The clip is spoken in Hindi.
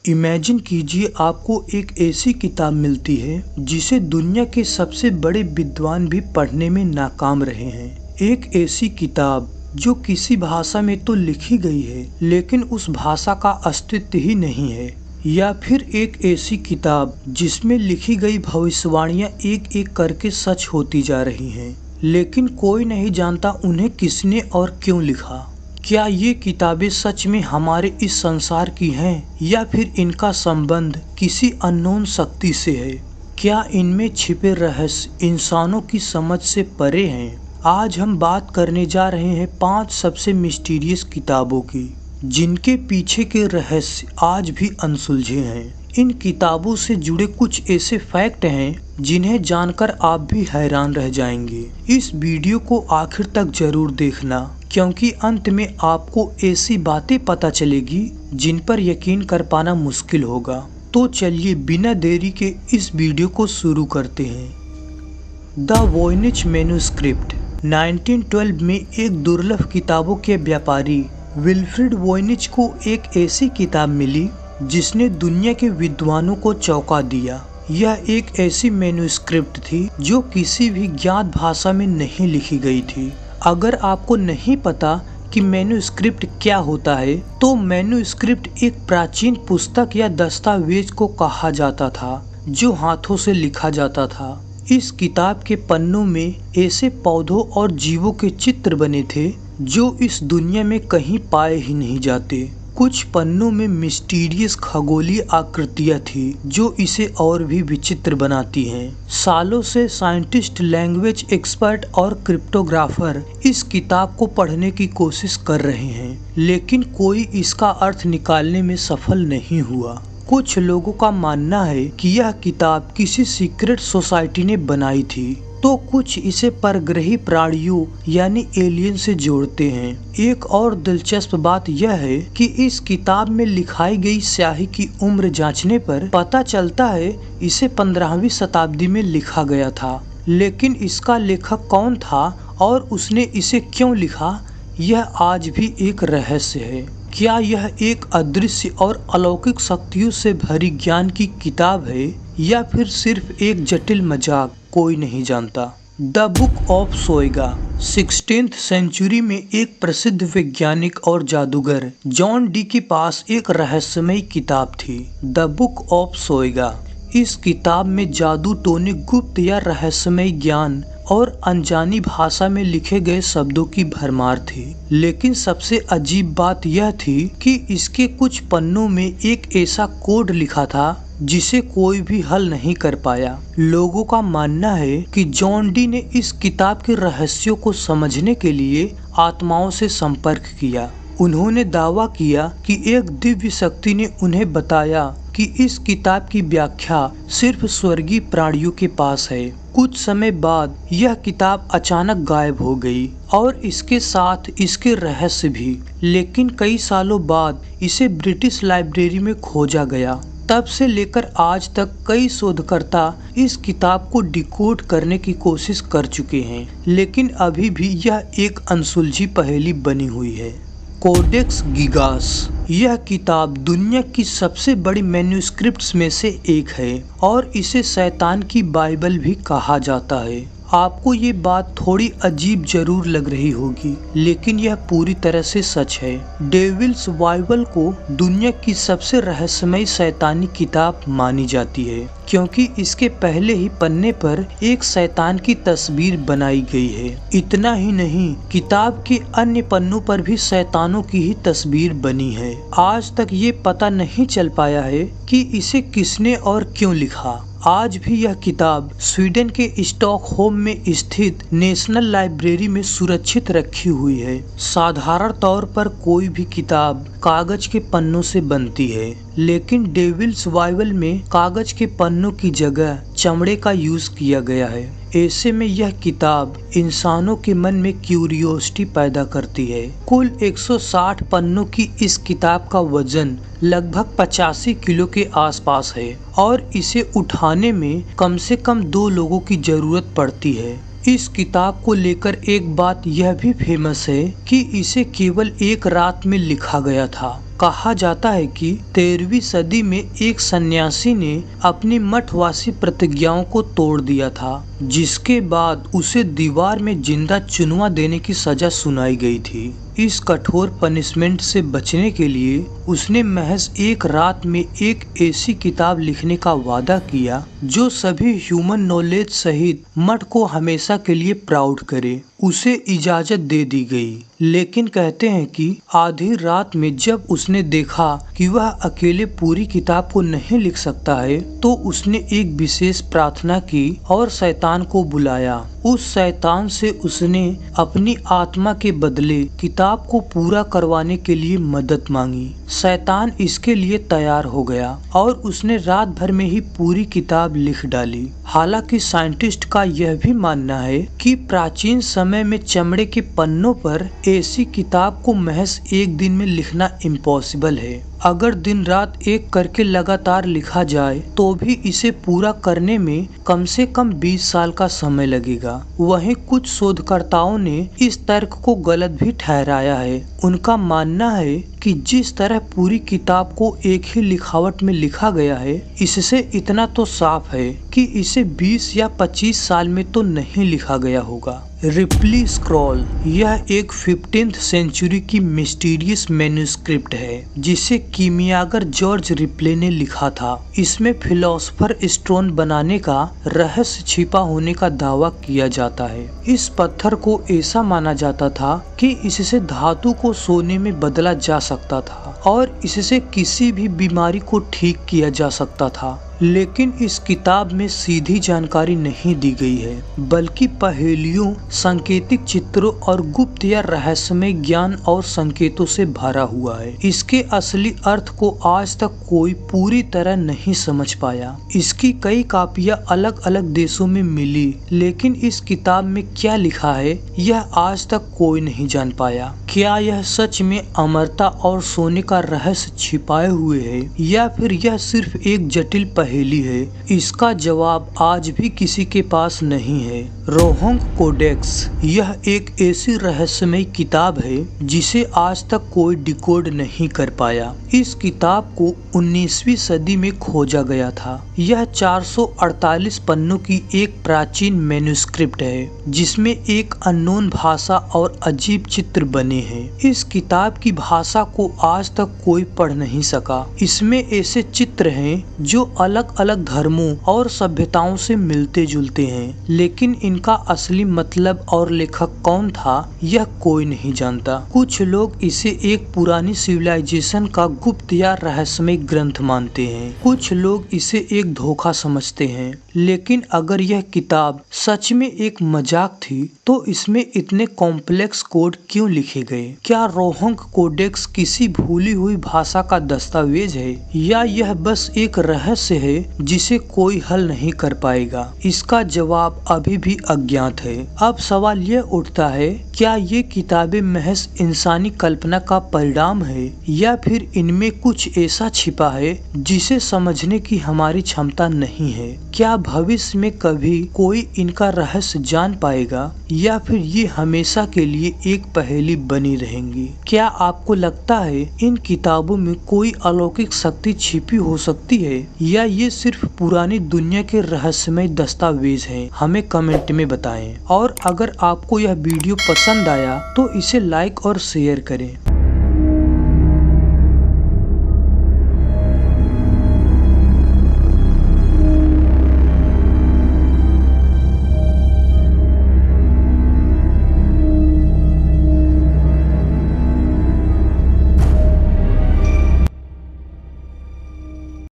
इमेजिन कीजिए आपको एक ऐसी किताब मिलती है जिसे दुनिया के सबसे बड़े विद्वान भी पढ़ने में नाकाम रहे हैं। एक ऐसी किताब जो किसी भाषा में तो लिखी गई है लेकिन उस भाषा का अस्तित्व ही नहीं है। या फिर एक ऐसी किताब जिसमें लिखी गई भविष्यवाणियां एक एक करके सच होती जा रही हैं, लेकिन कोई नहीं जानता उन्हें किसने और क्यों लिखा। क्या ये किताबें सच में हमारे इस संसार की हैं या फिर इनका संबंध किसी अननोन शक्ति से है? क्या इनमें छिपे रहस्य इंसानों की समझ से परे हैं? आज हम बात करने जा रहे हैं 5 सबसे मिस्टीरियस किताबों की, जिनके पीछे के रहस्य आज भी अनसुलझे हैं। इन किताबों से जुड़े कुछ ऐसे फैक्ट हैं जिन्हें जानकर आप भी हैरान रह जाएंगे। इस वीडियो को आखिर तक जरूर देखना, क्योंकि अंत में आपको ऐसी बातें पता चलेगी जिन पर यकीन कर पाना मुश्किल होगा। तो चलिए बिना देरी के इस वीडियो को शुरू करते हैं। द वॉयनिच मैन्युस्क्रिप्ट 1912 में एक दुर्लभ किताबों के व्यापारी विल्फ्रेड वॉयनिच को एक ऐसी किताब मिली जिसने दुनिया के विद्वानों को चौंका दिया। यह एक ऐसी मैन्युस्क्रिप्ट थी जो किसी भी ज्ञात भाषा में नहीं लिखी गई थी। अगर आपको नहीं पता कि मैन्युस्क्रिप्ट क्या होता है, तो मैन्युस्क्रिप्ट एक प्राचीन पुस्तक या दस्तावेज को कहा जाता था जो हाथों से लिखा जाता था। इस किताब के पन्नों में ऐसे पौधों और जीवों के चित्र बने थे जो इस दुनिया में कहीं पाए ही नहीं जाते। कुछ पन्नों में मिस्टीरियस खगोलीय आकृतियां थी जो इसे और भी विचित्र बनाती हैं। सालों से साइंटिस्ट, लैंग्वेज एक्सपर्ट और क्रिप्टोग्राफर इस किताब को पढ़ने की कोशिश कर रहे हैं, लेकिन कोई इसका अर्थ निकालने में सफल नहीं हुआ। कुछ लोगों का मानना है कि यह किताब किसी सीक्रेट सोसाइटी ने बनाई थी, तो कुछ इसे परग्रही प्राणियों यानी एलियन से जोड़ते हैं। एक और दिलचस्प बात यह है कि इस किताब में लिखाई गई स्याही की उम्र जांचने पर पता चलता है इसे 15वीं शताब्दी में लिखा गया था। लेकिन इसका लेखक कौन था और उसने इसे क्यों लिखा, यह आज भी एक रहस्य है। क्या यह एक अदृश्य और अलौकिक शक्तियों से भरी ज्ञान की किताब है या फिर सिर्फ एक जटिल मजाक, कोई नहीं जानता। The book of Soyga 16th century में एक प्रसिद्ध वैज्ञानिक और जादूगर जॉन डी के पास एक रहस्यमयी किताब थी, द बुक ऑफ सोएगा। इस किताब में जादू टोने, गुप्त या रहस्यमयी ज्ञान और अनजानी भाषा में लिखे गए शब्दों की भरमार थी। लेकिन सबसे अजीब बात यह थी कि इसके कुछ पन्नों में एक ऐसा कोड लिखा था जिसे कोई भी हल नहीं कर पाया। लोगों का मानना है कि जॉन डी ने इस किताब के रहस्यों को समझने के लिए आत्माओं से संपर्क किया। उन्होंने दावा किया कि एक दिव्य शक्ति ने उन्हें बताया कि इस किताब की व्याख्या सिर्फ स्वर्गीय प्राणियों के पास है। कुछ समय बाद यह किताब अचानक गायब हो गई और इसके साथ इसके रहस्य भी। लेकिन कई सालों बाद इसे ब्रिटिश लाइब्रेरी में खोजा गया। तब से लेकर आज तक कई शोधकर्ता इस किताब को डिकोड करने की कोशिश कर चुके हैं, लेकिन अभी भी यह एक अनसुलझी पहेली बनी हुई है। कोडेक्स गिगास यह किताब दुनिया की सबसे बड़ी मैन्युस्क्रिप्ट्स में से एक है और इसे शैतान की बाइबल भी कहा जाता है। आपको ये बात थोड़ी अजीब जरूर लग रही होगी, लेकिन यह पूरी तरह से सच है। डेविल्स बाइबल को दुनिया की सबसे रहस्यमयी शैतानी किताब मानी जाती है, क्योंकि इसके पहले ही पन्ने पर एक शैतान की तस्वीर बनाई गई है। इतना ही नहीं, किताब के अन्य पन्नों पर भी शैतानों की ही तस्वीर बनी है। आज तक ये पता नहीं चल पाया है कि इसे किसने और क्यों लिखा। आज भी यह किताब स्वीडन के स्टॉकहोम में स्थित नेशनल लाइब्रेरी में सुरक्षित रखी हुई है। साधारण तौर पर कोई भी किताब कागज के पन्नों से बनती है, लेकिन डेविल्स बाइबल में कागज के पन्नों की जगह चमड़े का यूज किया गया है। ऐसे में यह किताब इंसानों के मन में क्यूरियोसिटी पैदा करती है। कुल 160 पन्नों की इस किताब का वजन लगभग 85 किलो के आसपास है और इसे उठाने में कम से कम 2 लोगों की जरूरत पड़ती है। इस किताब को लेकर एक बात यह भी फेमस है कि इसे केवल एक रात में लिखा गया था। कहा जाता है कि 13वीं सदी में एक सन्यासी ने अपनी मठवासी प्रतिज्ञाओं को तोड़ दिया था, जिसके बाद उसे दीवार में जिंदा चुनवा देने की सजा सुनाई गई थी। इस कठोर पनिशमेंट से बचने के लिए उसने महज एक रात में एक ऐसी किताब लिखने का वादा किया जो सभी ह्यूमन नॉलेज सहित मठ को हमेशा के लिए प्राउड करे। उसे इजाजत दे दी गई, लेकिन कहते हैं कि आधी रात में जब उसने देखा कि वह अकेले पूरी किताब को नहीं लिख सकता है, तो उसने एक विशेष प्रार्थना की और शैतान को बुलाया। उस शैतान से उसने अपनी आत्मा के बदले किताब को पूरा करवाने के लिए मदद मांगी। शैतान इसके लिए तैयार हो गया और उसने रात भर में ही पूरी किताब लिख डाली। हालांकि साइंटिस्ट का यह भी मानना है कि प्राचीन समय में चमड़े के पन्नों पर ऐसी किताब को महज एक दिन में लिखना इम्पॉसिबल है। अगर दिन रात एक करके लगातार लिखा जाए तो भी इसे पूरा करने में कम से कम 20 साल का समय लगेगा। वहीं कुछ शोधकर्ताओं ने इस तर्क को गलत भी ठहराया है। उनका मानना है कि जिस तरह पूरी किताब को एक ही लिखावट में लिखा गया है, इससे इतना तो साफ है कि इसे 20 या 25 साल में तो नहीं लिखा गया होगा। रिप्ली स्क्रॉल यह एक 15th सेंचुरी की मिस्टीरियस मैन्युस्क्रिप्ट है जिसे कीमियागर जॉर्ज रिप्ले ने लिखा था। इसमें फिलोसोफर स्टोन बनाने का रहस्य छिपा होने का दावा किया जाता है। इस पत्थर को ऐसा माना जाता था कि इससे धातु को सोने में बदला जा सकता था और इससे किसी भी बीमारी को ठीक किया जा सकता था। लेकिन इस किताब में सीधी जानकारी नहीं दी गई है, बल्कि पहेलियों, सांकेतिक चित्रों और गुप्त या रहस्यमय ज्ञान और संकेतों से भरा हुआ है। इसके असली अर्थ को आज तक कोई पूरी तरह नहीं समझ पाया। इसकी कई कापियां अलग अलग देशों में मिली, लेकिन इस किताब में क्या लिखा है यह आज तक कोई नहीं जान पाया। क्या यह सच में अमरता और सोने का रहस्य छिपाए हुए है या फिर यह सिर्फ एक जटिल पहेली है? इसका जवाब आज भी किसी के पास नहीं है। रोहोंग कोडेक्स यह एक ऐसी रहस्यमय किताब है जिसे आज तक कोई डिकोड नहीं कर पाया। इस किताब को 19वीं सदी में खोजा गया था। यह 448 पन्नों की एक प्राचीन मैन्युस्क्रिप्ट है जिसमें एक अननोन भाषा और अजीब चित्र बने हैं। इस किताब की भाषा को आज तक कोई पढ़ नहीं सका। इसमें ऐसे चित्र हैं जो अलग अलग धर्मों और सभ्यताओं से मिलते जुलते हैं, लेकिन इनका असली मतलब और लेखक कौन था यह कोई नहीं जानता। कुछ लोग इसे एक पुरानी सिविलाइजेशन का गुप्त या रहस्यमय ग्रंथ मानते हैं, कुछ लोग इसे एक धोखा समझते हैं। लेकिन अगर यह किताब सच में एक मजाक थी तो इसमें इतने कॉम्प्लेक्स कोड क्यों लिखे गए? क्या रोहोंग कोडेक्स किसी भूली हुई भाषा का दस्तावेज है या यह बस एक रहस्य है जिसे कोई हल नहीं कर पाएगा? इसका जवाब अभी भी अज्ञात है। अब सवाल यह उठता है, क्या ये किताबें महज इंसानी कल्पना का परिणाम है या फिर इनमें कुछ ऐसा छिपा है जिसे समझने की हमारी क्षमता नहीं है? क्या भविष्य में कभी कोई इनका रहस्य जान पाएगा या फिर ये हमेशा के लिए एक पहेली बनी रहेंगी? क्या आपको लगता है इन किताबों में कोई अलौकिक शक्ति छिपी हो सकती है या ये सिर्फ पुरानी दुनिया के रहस्यमय दस्तावेज हैं? हमें कमेंट में बताएं। और अगर आपको यह वीडियो पसंद आया तो इसे लाइक और शेयर करें।